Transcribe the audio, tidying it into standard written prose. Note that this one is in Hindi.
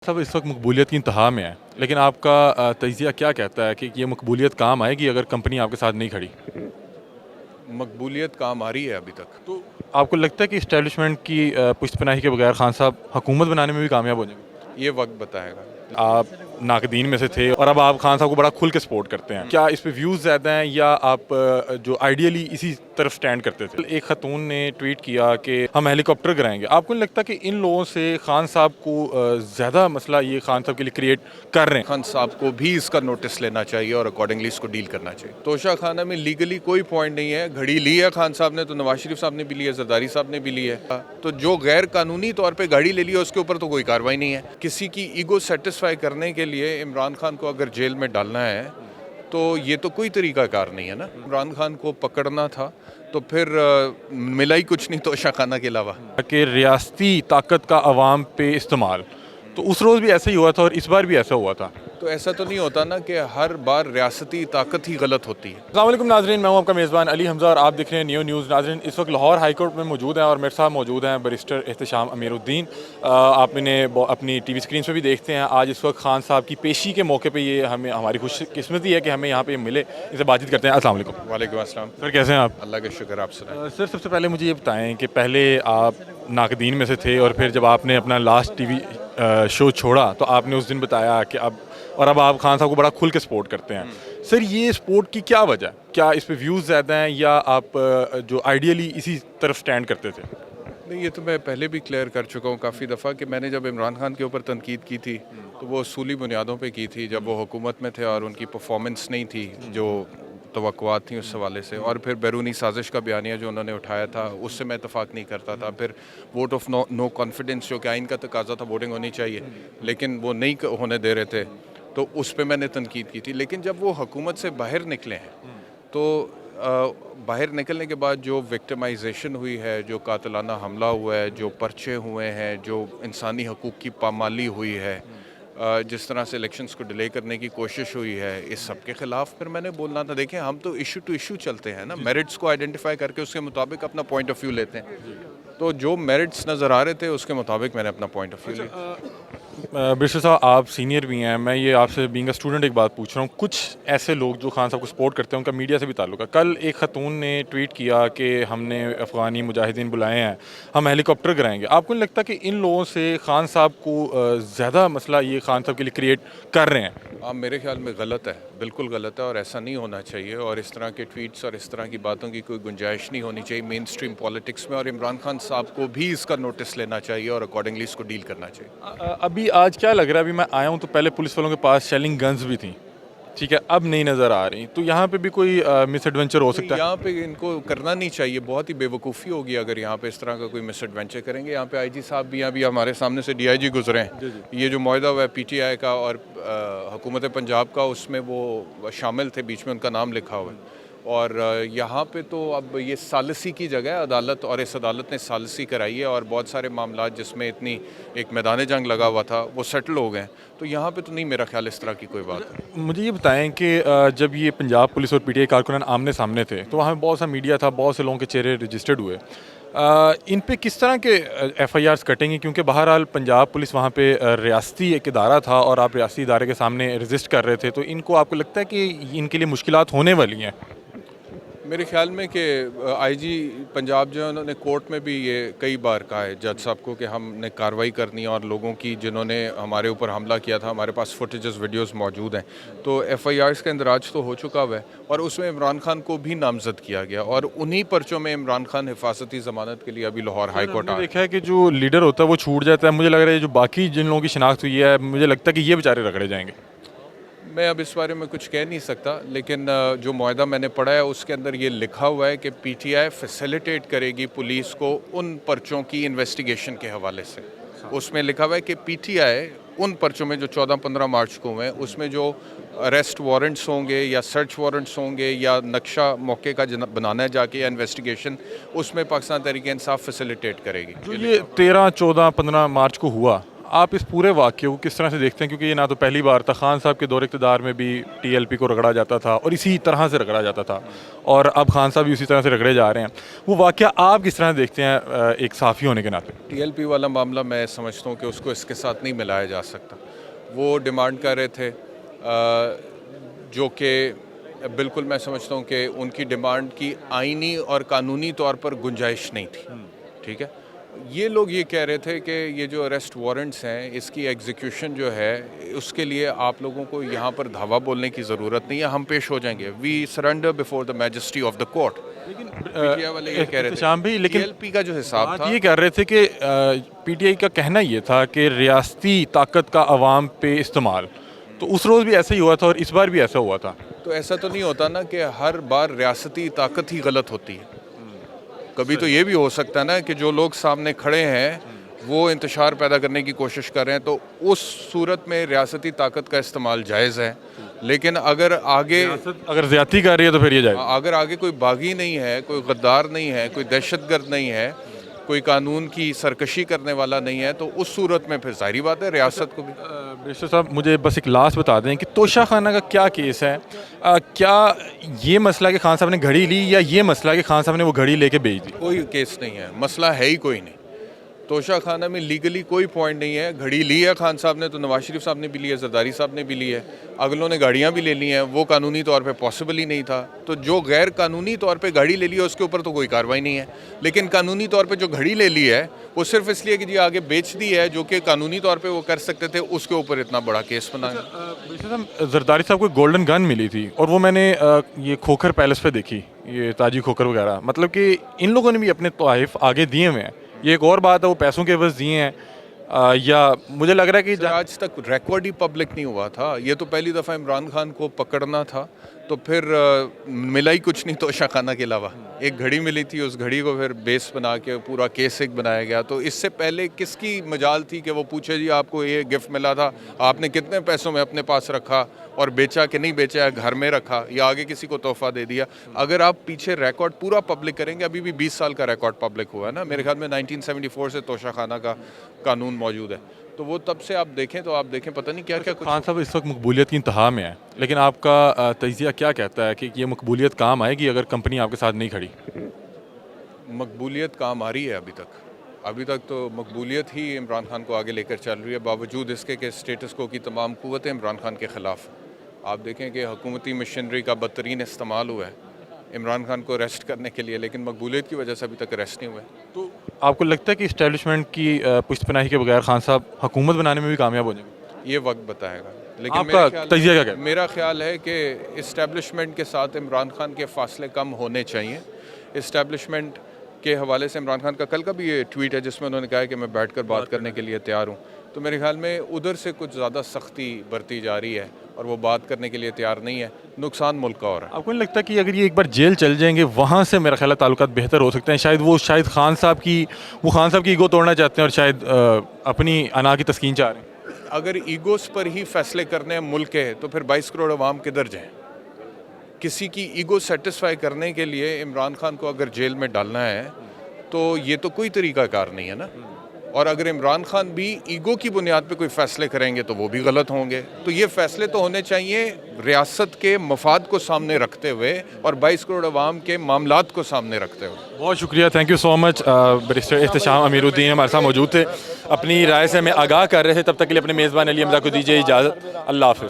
सब इस वक्त मकबूलियत की इंतहा में है, लेकिन आपका तजिया क्या कहता है कि ये मकबूलियत काम आएगी अगर कंपनी आपके साथ नहीं खड़ी? मकबूलियत काम आ रही है अभी तक। तो आपको लगता है कि इस्टेब्लिशमेंट की पुश्तपनाही के बगैर खान साहब हुकूमत बनाने में भी कामयाब हो जाएंगे? ये वक्त बताएगा। आप नाकदीन में से थे और अब आप खान साहब को बड़ा खुल के सपोर्ट करते हैं, क्या इस पे व्यूज़ ज़्यादा हैं या आप जो आइडियली इसी तरफ स्टैंड करते थे? एक खतून ने ट्वीट किया कि हम हेलीकॉप्टर कराएंगे, आपको नहीं लगता कि इन लोगों से खान साहब को ज़्यादा मसला ये खान साहब के लिए क्रिएट कर रहे हैं? खान साहब को भी इसका नोटिस लेना चाहिए और अकॉर्डिंगली इसको डील करना चाहिए। तोशा खाना में लीगली कोई पॉइंट नहीं है। घड़ी ली है खान साहब ने तो नवाज शरीफ साहब ने भी ली है, जरदारी साहब ने भी ली है। तो जो गैर कानूनी तौर पे गाड़ी ले ली है उसके ऊपर तो कोई कार्रवाई नहीं है। किसी की ईगो सेटिस्फाई करने के लिए इमरान खान को अगर जेल में डालना है तो ये तो कोई तरीकाकार नहीं है ना। इमरान खान को पकड़ना था तो फिर मिला ही कुछ नहीं तोशा खाना के अलावा। कि रियासती ताकत का अवाम पे इस्तेमाल, तो उस रोज़ भी ऐसा ही हुआ था और इस बार भी ऐसा हुआ था। तो ऐसा तो नहीं होता ना कि हर बार रियासती ताकत ही गलत होती है। अस्सलाम वालेकुम नाज़रीन, मैं हूं आपका मेज़बान अली हमज़ा और आप देख रहे हैं न्यू न्यूज़। नाज़रीन, इस वक्त लाहौर हाई कोर्ट में मौजूद हैं और मेरे साथ मौजूद हैं बैरिस्टर एहतशाम अमीरुद्दीन। आप इन्हें अपनी टीवी स्क्रीन पे भी देखते हैं। आज इस वक्त खान साहब की पेशी के मौके पे ये हमें हमारी खुशकिस्मती है कि हमें यहाँ पे मिले, इनसे बातचीत करते हैं। अस्सलाम वालेकुम। वालेकुम अस्सलाम। सर, कैसे हैं आप? अल्लाह का शुक्र, आप सुनाएं। सर, सबसे पहले मुझे ये बताएं कि पहले आप नाकदीन में से थे और फिर जब आपने अपना लास्ट टीवी शो छोड़ा तो आपने उस दिन बताया कि अब आप खान साहब को बड़ा खुल के सपोर्ट करते हैं। सर, ये सपोर्ट की क्या वजह? क्या इस पे व्यूज़ ज़्यादा हैं या आप जो आइडियली इसी तरफ स्टैंड करते थे? नहीं, ये तो मैं पहले भी क्लियर कर चुका हूँ काफ़ी दफ़ा कि मैंने जब इमरान खान के ऊपर तनकीद की थी तो वो असूली बुनियादों पे की थी, जब वो हुकूमत में थे और उनकी परफॉर्मेंस नहीं थी जो तवक्कुआत थी उस हवाले से। और फिर बैरूनी साजिश का बयानिया जो उन्होंने उठाया था उससे मैं इतफाक़ नहीं करता था। फिर वोट ऑफ नो कॉन्फिडेंस जो कि आइन का तकाजा था, वोटिंग होनी चाहिए, लेकिन वो नहीं होने दे रहे थे, तो उस पर मैंने तनकीद की थी। लेकिन जब वो हुकूमत से बाहर निकले हैं तो बाहर निकलने के बाद जो विक्टिमाइजेशन हुई है, जो कातिलाना हमला हुआ है, जो पर्चे हुए हैं, जो इंसानी हकूक़ की पामाली हुई है, जिस तरह से इलेक्शंस को डिले करने की कोशिश हुई है, इस सब के ख़िलाफ़ फिर मैंने बोलना था। देखें, हम तो इशू टू इशू चलते हैं ना, मेरिट्स को आइडेंटिफाई करके उसके मुताबिक अपना पॉइंट ऑफ व्यू लेते हैं। तो जो मेरिट्स नज़र आ रहे थे उसके मुताबिक मैंने अपना पॉइंट ऑफ व्यू लिया। बैरिस्टर साहब, आप सीनियर भी हैं, मैं ये आपसे बीइंग अ स्टूडेंट एक बात पूछ रहा हूँ। कुछ ऐसे लोग जो खान साहब को सपोर्ट करते हैं उनका मीडिया से भी ताल्लुक है। कल एक खतून ने ट्वीट किया कि हमने अफ़गानी मुजाहिदीन बुलाए हैं, हम हेलीकॉप्टर कराएंगे। आपको नहीं लगता कि इन लोगों से खान साहब को ज़्यादा मसला ये खान साहब के लिए क्रिएट कर रहे हैं? आप मेरे ख्याल में गलत है, बिल्कुल गलत है और ऐसा नहीं होना चाहिए। और इस तरह के ट्वीट्स और इस तरह की बातों की कोई गुंजाइश नहीं होनी चाहिए मेन स्ट्रीम पॉलिटिक्स में। और इमरान खान साहब को भी इसका नोटिस लेना चाहिए और अकॉर्डिंगली इसको डील करना चाहिए। अभी आज क्या लग रहा है, अभी मैं आया हूँ तो पहले पुलिस वालों के पास शेलिंग गन्स भी थी, ठीक है, अब नहीं नज़र आ रही, तो यहाँ पे भी कोई मिस एडवेंचर हो सकता है? यहाँ पे इनको करना नहीं चाहिए, बहुत ही बेवकूफ़ी होगी अगर यहाँ पे इस तरह का कोई मिस एडवेंचर करेंगे। यहाँ पे आईजी साहब भी अभी हमारे सामने से डीआईजी गुजरे हैं। ये जो मुआहदा हुआ है पीटीआई का और हुकूमत पंजाब का, उसमें वो शामिल थे, बीच में उनका नाम लिखा हुआ है। और यहाँ पे तो अब ये सालिसी की जगह है अदालत, और इस अदालत ने सालिसी कराई है और बहुत सारे मामला जिसमें इतनी एक मैदान जंग लगा हुआ था वो सेटल हो गए। तो यहाँ पे तो नहीं, मेरा ख्याल इस तरह की कोई बात है। मुझे ये बताएं कि जब ये पंजाब पुलिस और पीटीआई कारकुनान आमने सामने थे तो वहाँ बहुत सा मीडिया था, बहुत से लोगों के चेहरे रजिस्टर्ड हुए। इन पे किस तरह के एफआईआर्स कटेंगे? क्योंकि बहरहाल पंजाब पुलिस वहाँ पे रियासती एक इदारा था और आप रियासती इदारे के सामने रजिस्ट कर रहे थे, तो इनको आपको लगता है कि इनके लिए मुश्किलात होने वाली हैं? मेरे ख्याल में कि आईजी पंजाब जो है उन्होंने कोर्ट में भी ये कई बार कहा है जज साहब को कि हमने कार्रवाई करनी है और लोगों की जिन्होंने हमारे ऊपर हमला किया था, हमारे पास फुटेजेस वीडियोस मौजूद हैं। तो एफआईआर्स का इंदराज तो हो चुका हुआ है और उसमें इमरान खान को भी नामजद किया गया और उन्हीं पर्चों में इमरान खान हिफाजती ज़मानत के लिए अभी लाहौर हाई कोर्ट देखा है कि जो लीडर होता है वो छूट जाता है। मुझे लग रहा है जो बाकी जिन लोगों की शिनाख्त हुई है, मुझे लगता है कि ये बेचारे रगड़े जाएंगे। मैं अब इस बारे में कुछ कह नहीं सकता, लेकिन जो मुआहदा मैंने पढ़ा है उसके अंदर ये लिखा हुआ है कि पीटीआई फैसिलिटेट करेगी पुलिस को उन पर्चों की इन्वेस्टिगेशन के हवाले से। उसमें लिखा हुआ है कि पीटीआई उन पर्चों में जो 14-15 मार्च को हुए हैं उसमें जो अरेस्ट वारंट्स होंगे या सर्च वारंट्स होंगे या नक्शा मौके का बनाना है जाके या इन्वेस्टिगेशन, उसमें पाकिस्तान तहरीक इंसाफ फैसिलिटेट करेगी। जो ये 13, 14, 15 मार्च को हुआ, आप इस पूरे वाक़े को किस तरह से देखते हैं, क्योंकि ये ना तो पहली बार था, खान साहब के दौर इक़्तिदार में भी टीएलपी को रगड़ा जाता था और इसी तरह से रगड़ा जाता था, और अब खान साहब भी उसी तरह से रगड़े जा रहे हैं। वो वाक़या आप किस तरह देखते हैं एक सहाफ़ी होने के नाते? टीएलपी वाला मामला मैं समझता हूँ कि उसको इसके साथ नहीं मिलाया जा सकता। वो डिमांड कर रहे थे जो कि बिल्कुल मैं समझता हूँ कि उनकी डिमांड की आईनी और कानूनी तौर पर गुंजाइश नहीं थी। ठीक है, ये लोग ये कह रहे थे कि ये जो अरेस्ट वारंट्स हैं इसकी एग्जीक्यूशन जो है उसके लिए आप लोगों को यहाँ पर धावा बोलने की ज़रूरत नहीं है, हम पेश हो जाएंगे, we surrender before the majesty of the court. PTI वाले ये कह रहे थे। भी, लेकिन टीएलपी का जो हिसाब था, ये कह रहे थे कि पीटीआई का कहना ये था कि रियासती ताकत का अवाम पे इस्तेमाल, तो उस रोज़ भी ऐसा ही हुआ था और इस बार भी ऐसा हुआ था। तो ऐसा तो नहीं होता ना कि हर बार रियासती ताकत ही गलत होती है। कभी तो ये भी हो सकता है ना कि जो लोग सामने खड़े हैं वो इंतशार पैदा करने की कोशिश कर रहे हैं, तो उस सूरत में रियासती ताकत का इस्तेमाल जायज़ है। लेकिन अगर आगे अगर ज़्यादती कर रही है तो फिर ये जाए। अगर आगे कोई बागी नहीं है, कोई गद्दार नहीं है, कोई दहशतगर्द नहीं है, कोई कानून की सरकशी करने वाला नहीं है, तो उस सूरत में फिर सारी बात है रियासत को भी। बैरिस्टर साहब, मुझे बस एक लास्ट बता दें कि तोशा खाना का क्या केस है? क्या ये मसला कि खान साहब ने घड़ी ली, या ये मसला कि खान साहब ने वो घड़ी लेके बेच दी? कोई केस नहीं है, मसला है ही कोई नहीं। तोशा खाना में लीगली कोई पॉइंट नहीं है। घड़ी ली है खान साहब ने तो नवाज शरीफ साहब ने भी ली है, जरदारी साहब ने भी ली है, अगलों ने गाड़ियाँ भी ले ली हैं, वो कानूनी तौर पे पॉसिबल ही नहीं था। तो जो गैर कानूनी तौर पे गाड़ी ले ली है उसके ऊपर तो कोई कार्रवाई नहीं है, लेकिन कानूनी तौर पे जो घड़ी ले ली है वो सिर्फ इसलिए कि जी आगे बेच दी है, जो कि कानूनी तौर पे वो कर सकते थे, उसके ऊपर इतना बड़ा केस बना है। जरदारी साहब को गोल्डन गन मिली थी और वो मैंने ये खोखर पैलेस पे देखी, ये ताजी खोखर वगैरह, मतलब कि इन लोगों ने भी अपने तोहफ़ आगे दिए हुए हैं। ये एक और बात है वो पैसों के एवज़ दिए हैं, या मुझे लग रहा है कि आज तक रिकॉर्ड ही पब्लिक नहीं हुआ था। ये तो पहली दफ़ा इमरान खान को पकड़ना था, तो फिर मिला ही कुछ नहीं तोशा खाना के अलावा। एक घड़ी मिली थी, उस घड़ी को फिर बेस बना के पूरा केस एक बनाया गया। तो इससे पहले किसकी मजाल थी कि वो पूछे जी आपको ये गिफ्ट मिला था, आपने कितने पैसों में अपने पास रखा और बेचा कि नहीं बेचा, घर में रखा या आगे किसी को तोहफा दे दिया। अगर आप पीछे रिकॉर्ड पूरा पब्लिक करेंगे, अभी भी 20 साल का रिकॉर्ड पब्लिक हुआ है ना, मेरे ख्याल में 1974 से तोशा खाना का कानून मौजूद है। तो वो तब से आप देखें तो आप देखें पता नहीं क्या क्या कुछ। खान साहब इस वक्त मकबूलियत की इंतहा में है, लेकिन आपका तजिया क्या कहता है कि ये मकबूलियत काम आएगी अगर कंपनी आपके साथ नहीं खड़ी? मकबूलियत काम आ रही है अभी तक तो मकबूलियत ही इमरान खान को आगे लेकर चल रही है, बावजूद इसके कि स्टेटस को की तमाम क़ुव्वतें इमरान खान के ख़िलाफ़। आप देखें कि हुकूमती मशीनरी का बदतरीन इस्तेमाल हुआ है इमरान खान को अरेस्ट करने के लिए, लेकिन मकबूलियत की वजह से अभी तक अरेस्ट नहीं हुए। तो आपको लगता है कि इस्टेब्लिशमेंट की पुश्तपनाही के बगैर खान साहब हुकूमत बनाने में भी कामयाब हो जाएंगे? ये वक्त बताएगा, लेकिन आपका तजिया क्या कहता है? मेरा ख्याल है कि इस्टेब्लिशमेंट के साथ इमरान खान के फासले कम होने चाहिए। इस्टेब्लिशमेंट के हवाले से इमरान खान का कल का भी ये ट्वीट है जिसमें उन्होंने कहा है कि मैं बैठकर बात करने के लिए तैयार हूँ। तो मेरे ख्याल में उधर से कुछ ज़्यादा सख्ती बरती जा रही है और वो बात करने के लिए तैयार नहीं है। नुकसान मुल्क का हो रहा है। आपको नहीं लगता कि अगर ये एक बार जेल चल जाएंगे वहाँ से मेरा ख्याल है ताल्लुकात बेहतर हो सकते हैं? शायद खान साहब की ईगो तोड़ना चाहते हैं और शायद अपनी अना की तस्कीन चाह रहे हैं। अगर ईगोस पर ही फैसले करने हैं मुल्क के, तो फिर 22 करोड़ अवाम किधर जाएं? किसी की ईगो सेटिस्फाई करने के लिए इमरान खान को अगर जेल में डालना है तो ये तो कोई तरीक़ाकार नहीं है ना। और अगर इमरान खान भी ईगो की बुनियाद पे कोई फ़ैसले करेंगे तो वो भी गलत होंगे। तो ये फ़ैसले तो होने चाहिए रियासत के मफाद को सामने रखते हुए और 22 करोड़ अवाम के मामलात को सामने रखते हुए। बहुत शुक्रिया, thank you so much. Barrister Ehtesham Amiruddin हमारे साथ मौजूद थे, अपनी राय से हमें आगाह कर रहे थे। तब तक के लिए अपने मेज़बान अली हमजा को दीजिए इजाज़त। अल्लाह हाफ़िज़।